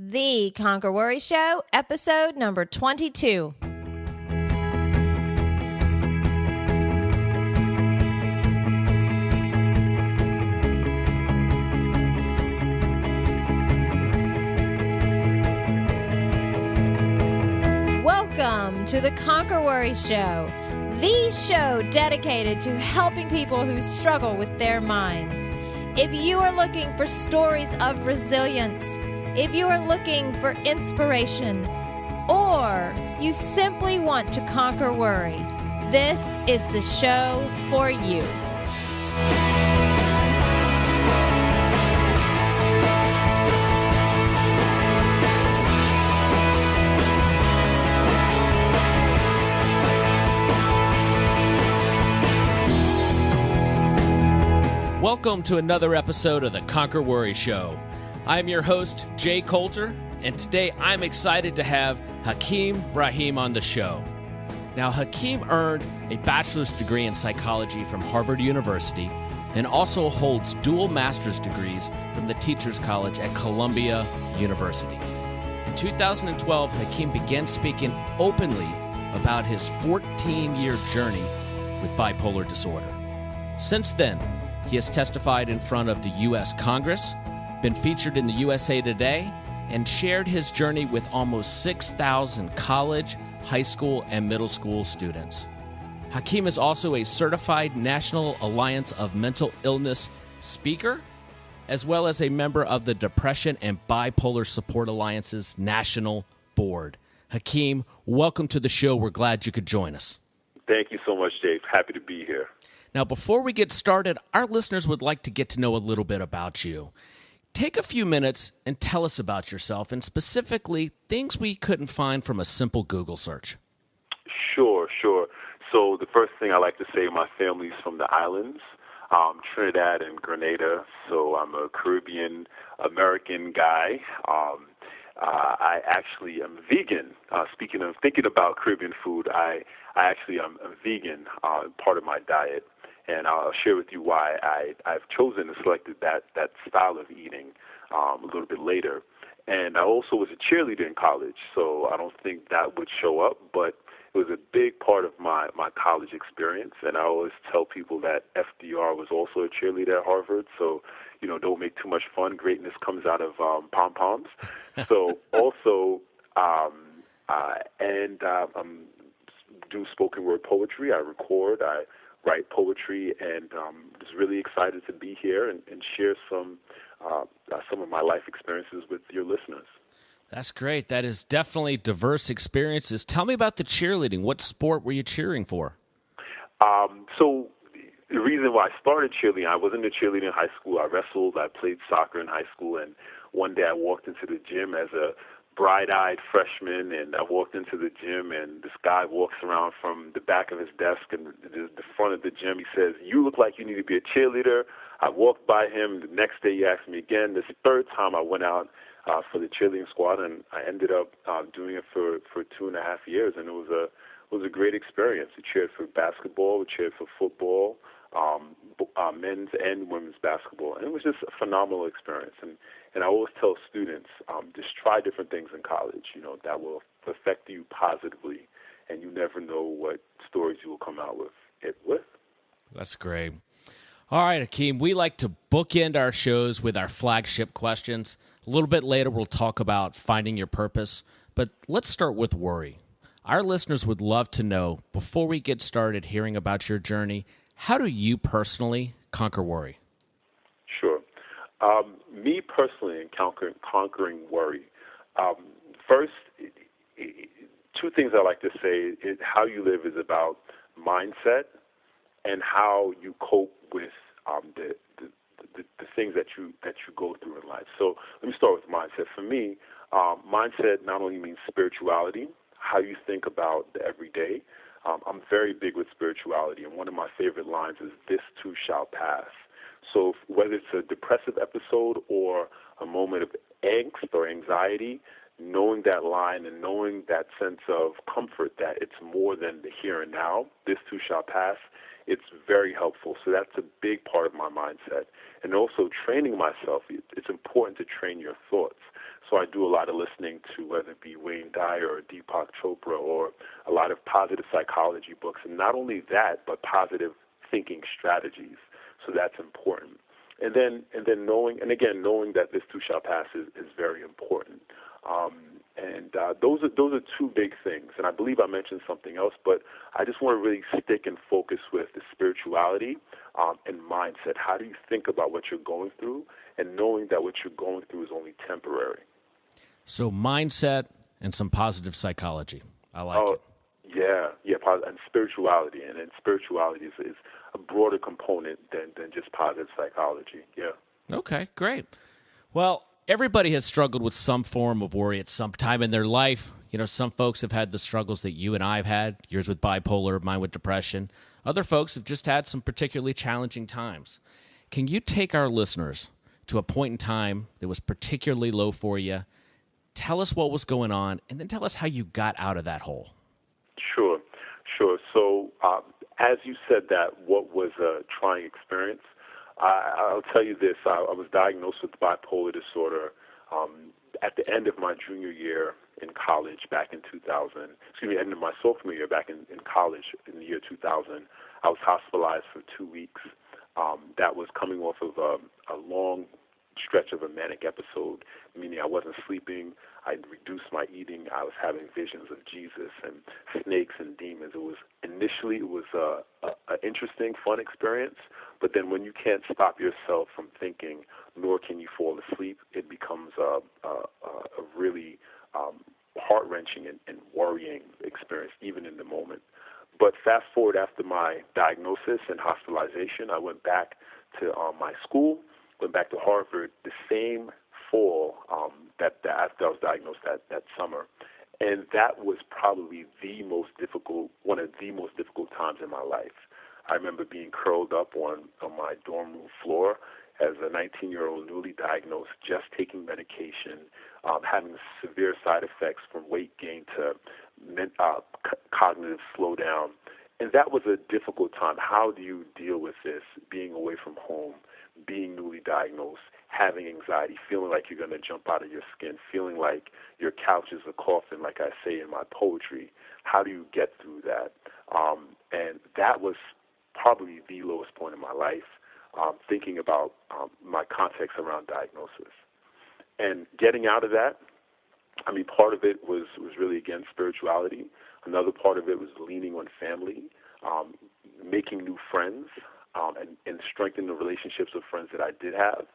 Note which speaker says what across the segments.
Speaker 1: The Conquer Worry Show, episode number 22. Welcome to the Conquer Worry Show, the show dedicated to helping people who struggle with their minds. If you are looking for stories of resilience, if you are looking for inspiration, or you simply want to conquer worry, this is the show for you.
Speaker 2: Welcome to another episode of the Conquer Worry Show. I'm your host, Jay Coulter, and today I'm excited to have Rahim on the show. Now, Hakeem earned a bachelor's degree in psychology from Harvard University and also holds dual master's degrees from the Teachers College at Columbia University. In 2012, Hakeem began speaking openly about his 14-year journey with bipolar disorder. Since then, he has testified in front of the U.S. Congress, been featured in the USA Today, and shared his journey with almost 6,000 college, high school, and middle school students. Hakeem is also a certified National Alliance of Mental Illness speaker, as well as a member of the Depression and Bipolar Support Alliance's National Board. Hakeem, welcome to the show. We're glad you could join us.
Speaker 3: Thank you so much, Dave. Happy to be here.
Speaker 2: Now, before we get started, our listeners would like to get to know a little bit about you. Take a few minutes and tell us about yourself, and specifically things we couldn't find from a simple Google search.
Speaker 3: Sure. So the first thing I like to say, my family's from the islands, Trinidad and Grenada, so I'm a Caribbean-American guy. I actually am vegan. Speaking of thinking about Caribbean food, I actually am a vegan, part of my diet. And I'll share with you why I've chosen and selected that style of eating a little bit later. And I also was a cheerleader in college, so I don't think that would show up, but it was a big part of my college experience. And I always tell people that FDR was also a cheerleader at Harvard, so, don't make too much fun. Greatness comes out of pom-poms. So also, do spoken word poetry. I record, I write poetry, and just really excited to be here and share some of my life experiences with your listeners.
Speaker 2: That's great. That is definitely diverse experiences. Tell me about the cheerleading. What sport were you cheering for?
Speaker 3: So the reason why I started cheerleading, I wasn't a cheerleader in high school. I wrestled. I played soccer in high school, and one day I walked into the gym as a bright-eyed freshman, and I walked into the gym, and this guy walks around from the back of his desk and the front of the gym. He says, "You look like you need to be a cheerleader." I walked by him. The next day he asked me again. This third time I went out for the cheerleading squad, and I ended up doing it for 2.5 years, and it was a great experience. We cheered for basketball, we cheered for football, men's and women's basketball, and it was just a phenomenal experience. And I always tell students, just try different things in college, that will affect you positively, and you never know what stories you will come out with it with.
Speaker 2: That's great. All right, Hakeem, we like to bookend our shows with our flagship questions. A little bit later, we'll talk about finding your purpose, but let's start with worry. Our listeners would love to know, before we get started hearing about your journey, how do you personally conquer worry?
Speaker 3: Sure. Me personally, in conquering worry, first, two things I like to say. How you live is about mindset and how you cope with the things that you go through in life. So let me start with mindset. For me, mindset not only means spirituality, how you think about the everyday. I'm very big with spirituality, and one of my favorite lines is, "This too shall pass." So whether it's a depressive episode or a moment of angst or anxiety, knowing that line and knowing that sense of comfort that it's more than the here and now, this too shall pass, it's very helpful. So that's a big part of my mindset. And also training myself. It's important to train your thoughts. So I do a lot of listening to whether it be Wayne Dyer or Deepak Chopra or a lot of positive psychology books. And not only that, but positive thinking strategies. So that's important. And then knowing that this too shall pass is very important. Those are two big things. And I believe I mentioned something else, but I just want to really stick and focus with the spirituality and mindset. How do you think about what you're going through, and knowing that what you're going through is only temporary?
Speaker 2: So mindset and some positive psychology. I like it.
Speaker 3: Yeah, and spirituality. And spirituality is a broader component than just positive psychology. Yeah.
Speaker 2: Okay, great. Well, everybody has struggled with some form of worry at some time in their life. You know, some folks have had the struggles that you and I have had, yours with bipolar, mine with depression. Other folks have just had some particularly challenging times. Can you take our listeners to a point in time that was particularly low for you? Tell us what was going on, and then tell us how you got out of that hole.
Speaker 3: Sure. So as you said that, what was a trying experience? I'll tell you this. I was diagnosed with bipolar disorder at the end of my junior year in college back in 2000. End of my sophomore year back in college in the year 2000. I was hospitalized for 2 weeks. That was coming off of a long stretch of a manic episode, meaning I wasn't sleeping. I reduced my eating. I was having visions of Jesus and snakes and demons. It was an interesting, fun experience, but then when you can't stop yourself from thinking, nor can you fall asleep, it becomes a really heart-wrenching and worrying experience, even in the moment. But fast forward after my diagnosis and hospitalization, I went back to my school, went back to Harvard the same fall that after I was diagnosed that summer. And that was probably one of the most difficult times in my life. I remember being curled up on my dorm room floor as a 19-year-old newly diagnosed, just taking medication, having severe side effects from weight gain to cognitive slowdown. And that was a difficult time. How do you deal with this, being away from home, being newly diagnosed, having anxiety, feeling like you're going to jump out of your skin, feeling like your couch is a coffin, like I say in my poetry? How do you get through that? And that was probably the lowest point in my life, thinking about my context around diagnosis. And getting out of that, I mean, part of it was really, again, spirituality. Another part of it was leaning on family, making new friends, and strengthening the relationships with friends that I did have.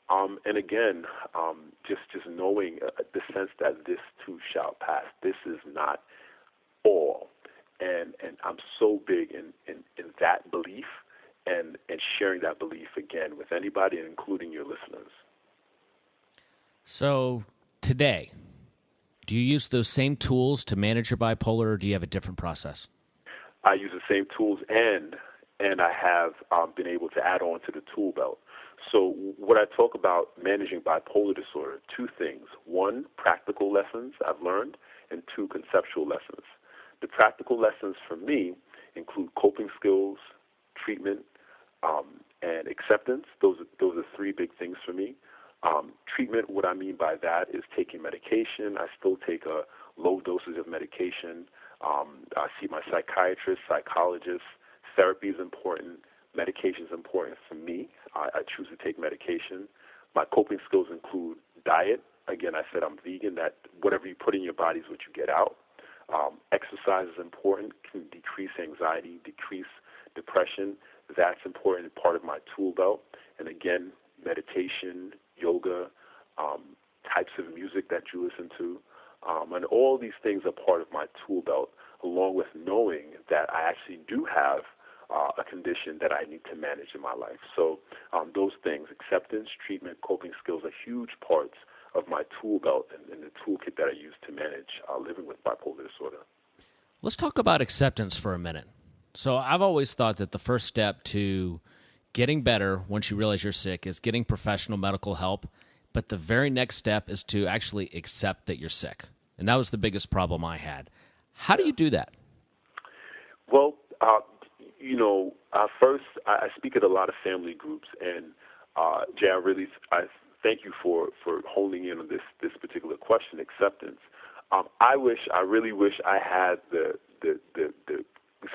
Speaker 3: And again, just knowing the sense that this too shall pass. This is not all. And I'm so big in that belief and sharing that belief again with anybody, including your listeners.
Speaker 2: So today, do you use those same tools to manage your bipolar, or do you have a different process?
Speaker 3: I use the same tools, and I have been able to add on to the tool belt. So what I talk about managing bipolar disorder, two things. One, practical lessons I've learned, and two, conceptual lessons. The practical lessons for me include coping skills, treatment, and acceptance. Those are three big things for me. Treatment, what I mean by that is taking medication. I still take low doses of medication. I see my psychiatrist, psychologist. Therapy is important. Medication is important for me. I choose to take medication. My coping skills include diet. Again, I said I'm vegan. That whatever you put in your body is what you get out. Exercise is important. Can decrease anxiety, decrease depression. That's important, part of my tool belt. And again, meditation, yoga, types of music that you listen to, and all these things are part of my tool belt, along with knowing that I actually do have a condition that I need to manage in my life. So those things, acceptance, treatment, coping skills, are huge parts of my tool belt and the toolkit that I use to manage living with bipolar disorder.
Speaker 2: Let's talk about acceptance for a minute. So I've always thought that the first step to getting better once you realize you're sick is getting professional medical help, but the very next step is to actually accept that you're sick. And that was the biggest problem I had. How do you do that?
Speaker 3: Well, first, I speak at a lot of family groups, and Jay, I thank you for honing in on this particular question, acceptance. I really wish I had the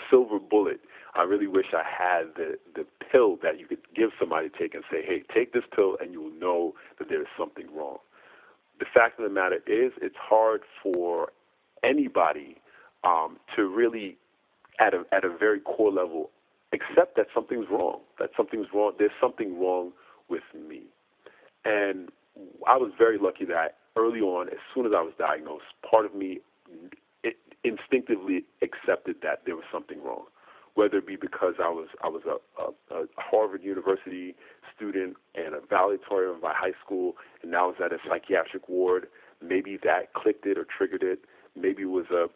Speaker 3: silver bullet. I really wish I had the pill that you could give somebody to take and say, hey, take this pill and you will know that there is something wrong. The fact of the matter is, it's hard for anybody to really, at a very core level, accept that something's wrong. There's something wrong with me. And I was very lucky that early on, as soon as I was diagnosed, part of me instinctively accepted that there was something wrong, whether it be because I was a Harvard University student and a valedictorian of my high school, and now I was at a psychiatric ward. Maybe that clicked it or triggered it. Maybe it was the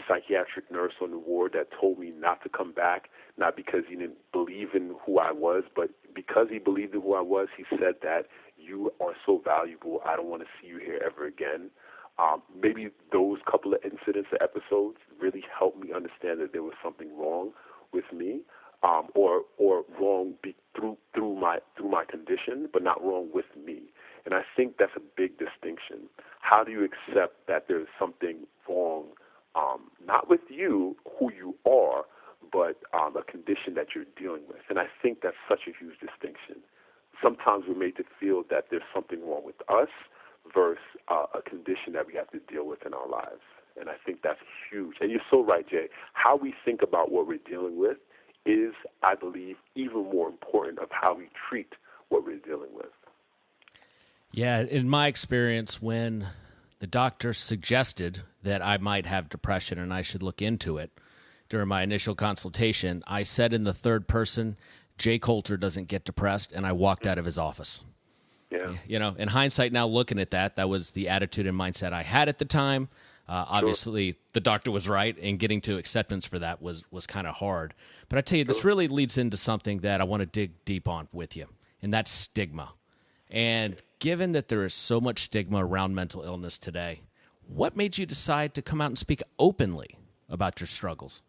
Speaker 3: psychiatric nurse on the ward that told me not to come back, not because he didn't believe in who I was, but because he believed in who I was. He said that you are so valuable, I don't want to see you here ever again. Maybe those couple of incidents or episodes really helped me understand that there was something wrong with me, or wrong through my condition, but not wrong with me. And I think that's a big distinction. How do you accept that there's something wrong, not with you, who you are, but a condition that you're dealing with? And I think that's such a huge distinction. Sometimes we're made to feel that there's something wrong with us versus a condition that we have to deal with in our lives. And I think that's huge. And you're so right, Jay. How we think about what we're dealing with is, I believe, even more important of how we treat what we're dealing with.
Speaker 2: Yeah, in my experience, when the doctor suggested that I might have depression and I should look into it during my initial consultation, I said in the third person, Jay Coulter doesn't get depressed, and I walked out of his office.
Speaker 3: Yeah.
Speaker 2: You know, in hindsight now, looking at that was the attitude and mindset I had at the time. Obviously, the doctor was right, and getting to acceptance for that was kind of hard. But I tell you, this really leads into something that I want to dig deep on with you, and that's stigma. And given that there is so much stigma around mental illness today, what made you decide to come out and speak openly about your struggles?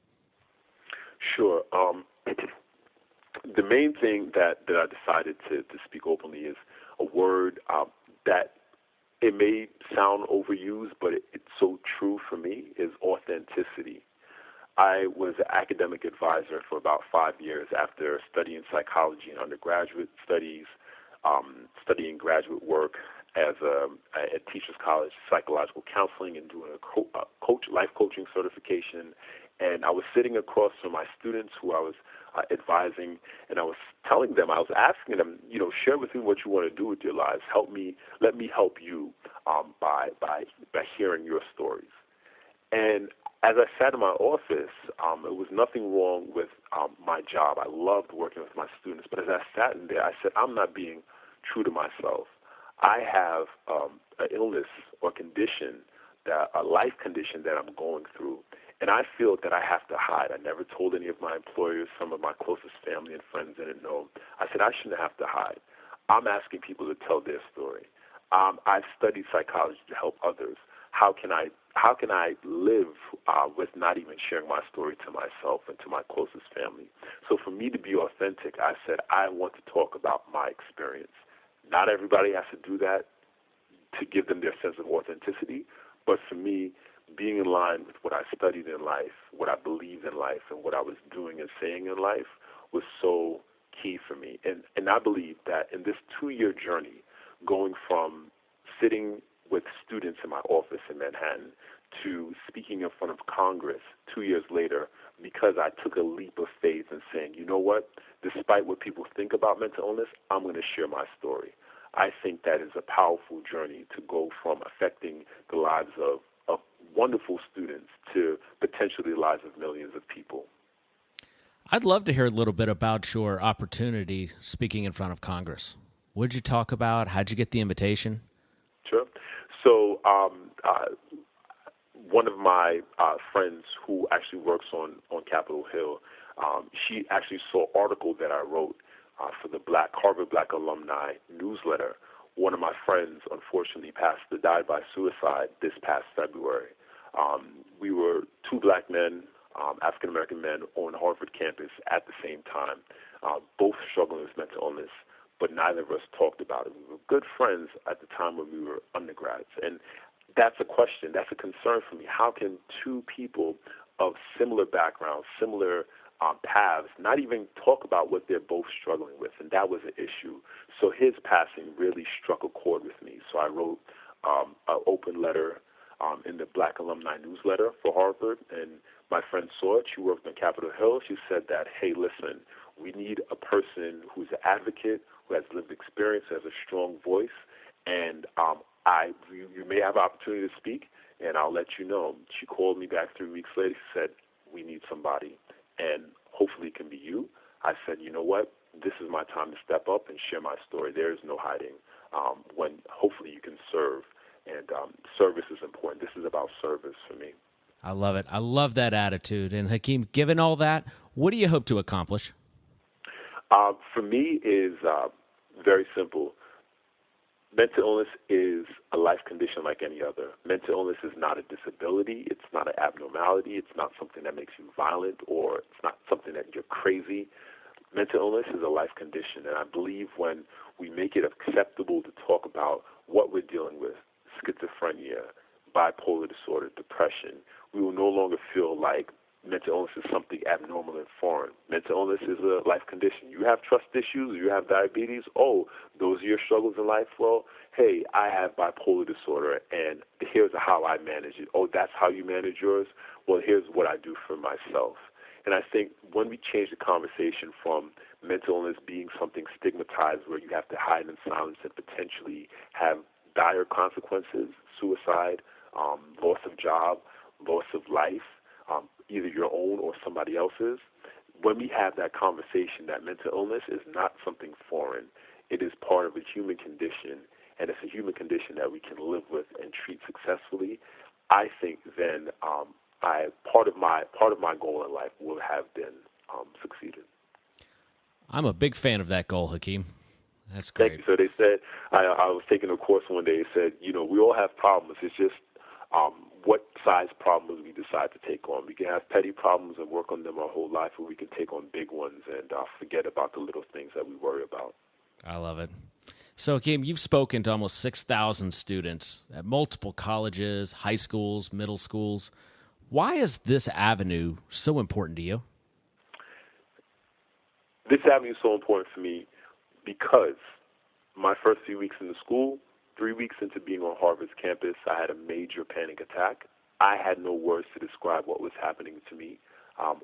Speaker 3: Sure. The main thing that I decided to speak openly is a word that it may sound overused, but it's so true for me, is authenticity. I was an academic advisor for about 5 years after studying psychology in undergraduate studies, studying graduate work at Teachers College, psychological counseling, and doing a life coaching certification. And I was sitting across from my students who I was advising, and I was telling them, I was asking them, share with me what you want to do with your lives. Let me help you by hearing your stories. And as I sat in my office, it was nothing wrong with my job. I loved working with my students. But as I sat in there, I said, I'm not being true to myself. I have an illness or condition, a life condition that I'm going through, and I feel that I have to hide. I never told any of my employers. Some of my closest family and friends didn't know. I said, I shouldn't have to hide. I'm asking people to tell their story. I've studied psychology to help others. How can I live with not even sharing my story to myself and to my closest family? So for me to be authentic, I said, I want to talk about my experience. Not everybody has to do that to give them their sense of authenticity, but for me, being in line with what I studied in life, what I believed in life, and what I was doing and saying in life was so key for me. And I believe that in this 2-year journey, going from sitting with students in my office in Manhattan to speaking in front of Congress 2 years later, because I took a leap of faith and saying, you know what, despite what people think about mental illness, I'm going to share my story. I think that is a powerful journey to go from affecting the lives of wonderful students to potentially the lives of millions of people.
Speaker 2: I'd love to hear a little bit about your opportunity speaking in front of Congress. What did you talk about? How'd you get the invitation?
Speaker 3: Sure. So one of my friends who actually works on Capitol Hill, she actually saw an article that I wrote for the Harvard Black Alumni newsletter. One of my friends, unfortunately, died by suicide this past February. We were 2 black men, African-American men, on Harvard campus at the same time, both struggling with mental illness, but neither of us talked about it. We were good friends at the time when we were undergrads. And that's a question, that's a concern for me. How can two people of similar backgrounds, similar paths, not even talk about what they're both struggling with? And that was an issue. So his passing really struck a chord with me. So I wrote an open letter in the Black Alumni newsletter for Harvard, and my friend saw it. She worked on Capitol Hill. She said that, hey, listen, we need a person who's an advocate, who has lived experience, has a strong voice, and you may have an opportunity to speak, and I'll let you know. She called me back 3 weeks later. She said, we need somebody, and hopefully it can be you. I said, you know what? This is my time to step up and share my story. There is no hiding when hopefully you can serve, and service is important. This is about service for me.
Speaker 2: I love it. I love that attitude. And Hakeem, given all that, what do you hope to accomplish?
Speaker 3: For me is very simple. Mental illness is a life condition like any other. Mental illness is not a disability. It's not an abnormality. It's not something that makes you violent, or it's not something that you're crazy. Mental illness is a life condition, and I believe when we make it acceptable to talk about what we're dealing with, schizophrenia, bipolar disorder, depression, we will no longer feel like mental illness is something abnormal and foreign. Mental illness is a life condition. You have trust issues, you have diabetes. Oh, those are your struggles in life? Well, hey, I have bipolar disorder, and here's how I manage it. Oh, that's how you manage yours? Well, here's what I do for myself. And I think when we change the conversation from mental illness being something stigmatized where you have to hide in silence and potentially have dire consequences, suicide, loss of job, loss of life, either your own or somebody else's, when we have that conversation that mental illness is not something foreign, it is part of a human condition, and it's a human condition that we can live with and treat successfully, I think then part of my goal in life will have been succeeded.
Speaker 2: I'm a big fan of that goal, Hakeem. That's great.
Speaker 3: Thank you. So they said, I was taking a course one day, it said, we all have problems. It's just what size problems we decide to take on. We can have petty problems and work on them our whole life, or we can take on big ones and forget about the little things that we worry about.
Speaker 2: I love it. So, Hakeem, you've spoken to almost 6,000 students at multiple colleges, high schools, middle schools. Why is this avenue so important to you?
Speaker 3: This avenue is so important for me because my first few weeks in the school, 3 weeks into being on Harvard's campus, I had a major panic attack. I had no words to describe what was happening to me.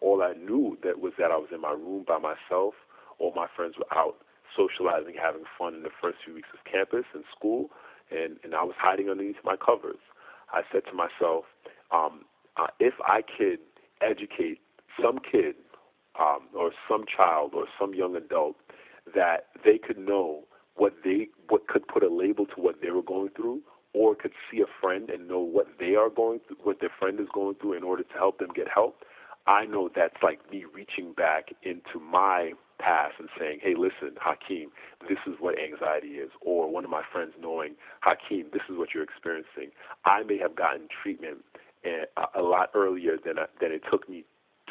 Speaker 3: All I knew was that I was in my room by myself. All my friends were out socializing, having fun in the first few weeks of campus and school, and I was hiding underneath my covers. I said to myself, if I could educate some kid or some child or some young adult that they could know what could put a label to what they were going through, or could see a friend and know what they are going through, what their friend is going through in order to help them get help, I know that's like me reaching back into my past and saying, hey, listen, Hakeem, this is what anxiety is. Or one of my friends knowing, Hakeem, this is what you're experiencing. I may have gotten treatment a lot earlier than it took me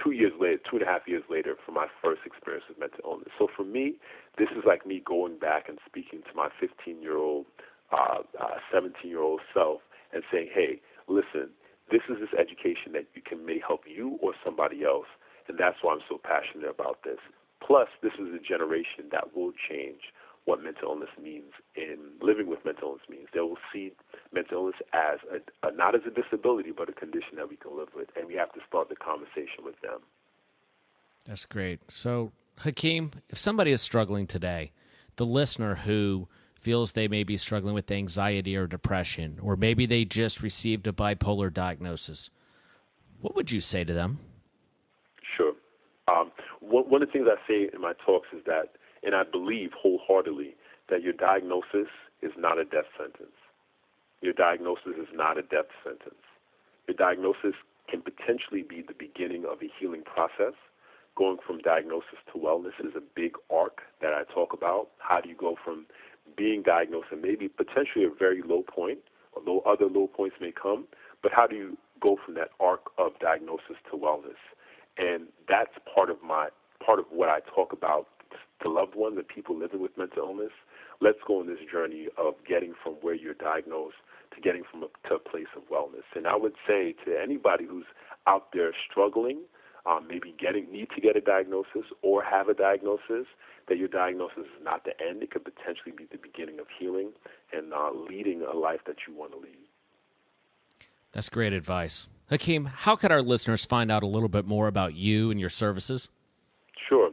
Speaker 3: 2 years later, 2.5 years later, for my first experience with mental illness. So for me, this is like me going back and speaking to my 15-year-old, 17-year-old self and saying, hey, listen, this is this education that may help you or somebody else, and that's why I'm so passionate about this. Plus, this is a generation that will change what mental illness means in living with mental illness means. They will see mental illness as not as a disability, but a condition that we can live with, and we have to start the conversation with them.
Speaker 2: That's great. So, Hakeem, if somebody is struggling today, the listener who feels they may be struggling with anxiety or depression, or maybe they just received a bipolar diagnosis, what would you say to them?
Speaker 3: Sure. One of the things I say in my talks is that, and I believe wholeheartedly, that your diagnosis is not a death sentence. Your diagnosis is not a death sentence. Your diagnosis can potentially be the beginning of a healing process. Going from diagnosis to wellness is a big arc that I talk about. How do you go from being diagnosed and maybe potentially a very low point, although other low points may come, but how do you go from that arc of diagnosis to wellness? And that's part of what I talk about, the loved one, the people living with mental illness. Let's go on this journey of getting from where you're diagnosed to getting to a place of wellness. And I would say to anybody who's out there struggling, maybe need to get a diagnosis or have a diagnosis, that your diagnosis is not the end. It could potentially be the beginning of healing and leading a life that you want to lead.
Speaker 2: That's great advice. Hakeem, how could our listeners find out a little bit more about you and your services?
Speaker 3: Sure.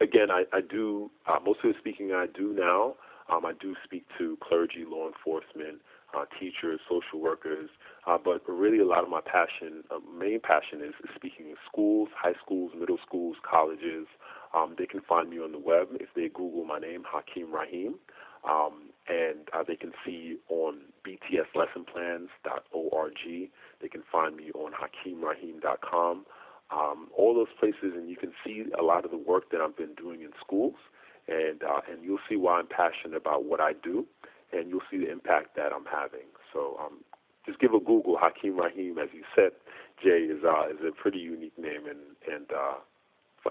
Speaker 3: Again, I do, most of the speaking I do now, I do speak to clergy, law enforcement, teachers, social workers, but really a lot of my main passion is speaking in schools, high schools, middle schools, colleges. They can find me on the web if they Google my name, Hakeen Rahim, and they can see on btslessonplans.org. They can find me on HakeenRahim.com. All those places, and you can see a lot of the work that I've been doing in schools, and you'll see why I'm passionate about what I do, and you'll see the impact that I'm having. So just give a Google. Hakeen Rahim, as you said, Jay, is a pretty unique name, and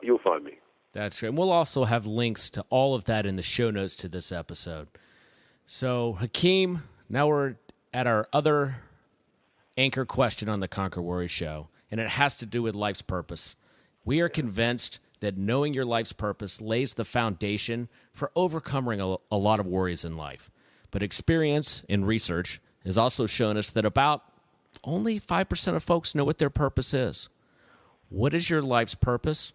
Speaker 3: you'll find me.
Speaker 2: That's great. And we'll also have links to all of that in the show notes to this episode. So, Hakeem, now we're at our other anchor question on the Conquer Worry Show, and it has to do with life's purpose. We are convinced that knowing your life's purpose lays the foundation for overcoming a lot of worries in life. But experience and research has also shown us that about only 5% of folks know what their purpose is. What is your life's purpose?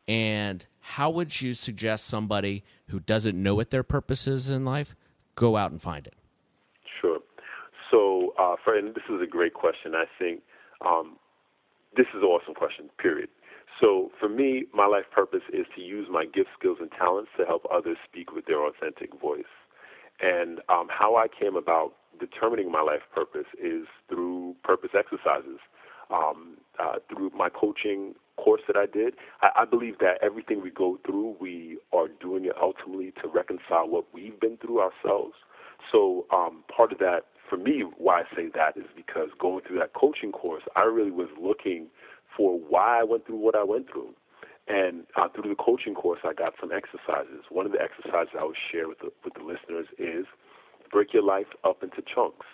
Speaker 2: And how would you suggest somebody who doesn't know what their purpose is in life go out and find it?
Speaker 3: Sure. So, and this is a great question. I think this is an awesome question, period. So for me, my life purpose is to use my gifts, skills, and talents to help others speak with their authentic voice. And how I came about determining my life purpose is through purpose exercises. Through my coaching course that I did, I believe that everything we go through, we are doing it ultimately to reconcile what we've been through ourselves. So part of that, for me, why I say that is because going through that coaching course, I really was looking for why I went through what I went through. And through the coaching course, I got some exercises. One of the exercises I would share with the listeners is break your life up into chunks.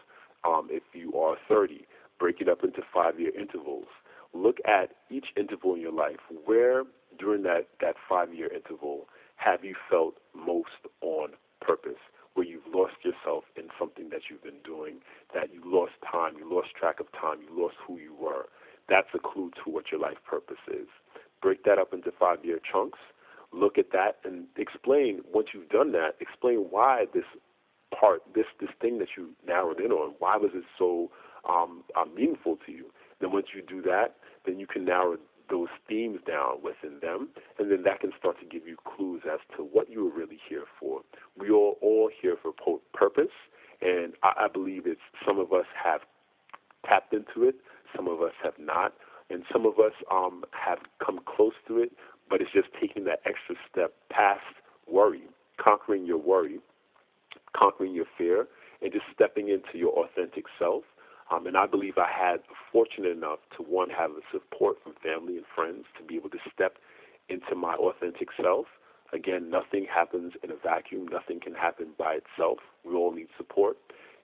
Speaker 3: If you are 30, break it up into 5-year intervals. Look at each interval in your life. Where during that 5-year interval have you felt most on purpose, where you've lost yourself in something that you've been doing, that you lost time, you lost track of time, you lost who you were? That's a clue to what your life purpose is. Break that up into 5-year chunks. Look at that and explain, once you've done that, explain why this thing that you narrowed in on, why was it so meaningful to you? Then once you do that, then you can narrow those themes down within them, and then that can start to give you clues as to what you were really here for. We are all here for purpose, and I believe it's some of us have tapped into it, some of us have not, and some of us have come close to it, but it's just taking that extra step past worry, conquering your worry, conquering your fear, and just stepping into your authentic self. And I believe I had fortunate enough to, one, have the support from family and friends to be able to step into my authentic self. Again, nothing happens in a vacuum. Nothing can happen by itself. We all need support.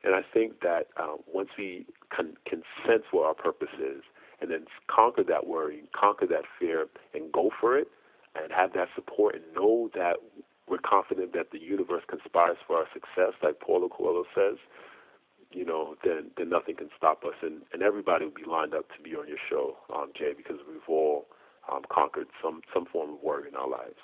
Speaker 3: And I think that once we can sense what our purpose is and then conquer that worry, conquer that fear, and go for it and have that support and know that we're confident that the universe conspires for our success, like Paulo Coelho says, then nothing can stop us. And everybody will be lined up to be on your show, Jay, because we've all conquered some form of worry in our lives.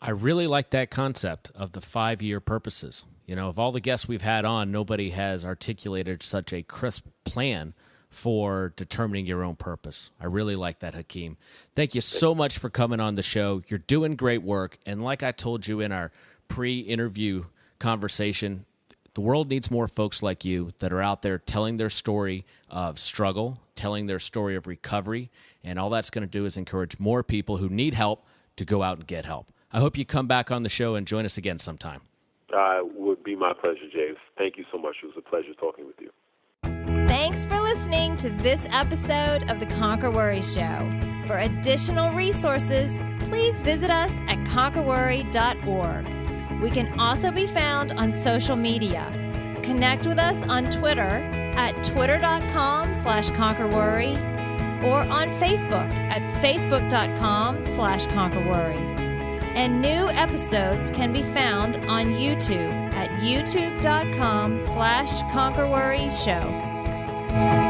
Speaker 2: I really like that concept of the 5-year purposes. Of all the guests we've had on, nobody has articulated such a crisp plan for determining your own purpose. I really like that, Hakeem. Thank you so much for coming on the show. You're doing great work. And like I told you in our pre-interview conversation, the world needs more folks like you that are out there telling their story of struggle, telling their story of recovery, and all that's going to do is encourage more people who need help to go out and get help. I hope you come back on the show and join us again sometime.
Speaker 3: Would be my pleasure, James. Thank you so much. It was a pleasure talking with you.
Speaker 1: Thanks for listening to this episode of the Conquer Worry Show. For additional resources, please please visit us at conquerworry.org. We can also be found on social media. Connect with us on Twitter at twitter.com/conquerworry or on Facebook at facebook.com/conquerworry. And new episodes can be found on YouTube at youtube.com/conquerworryshow.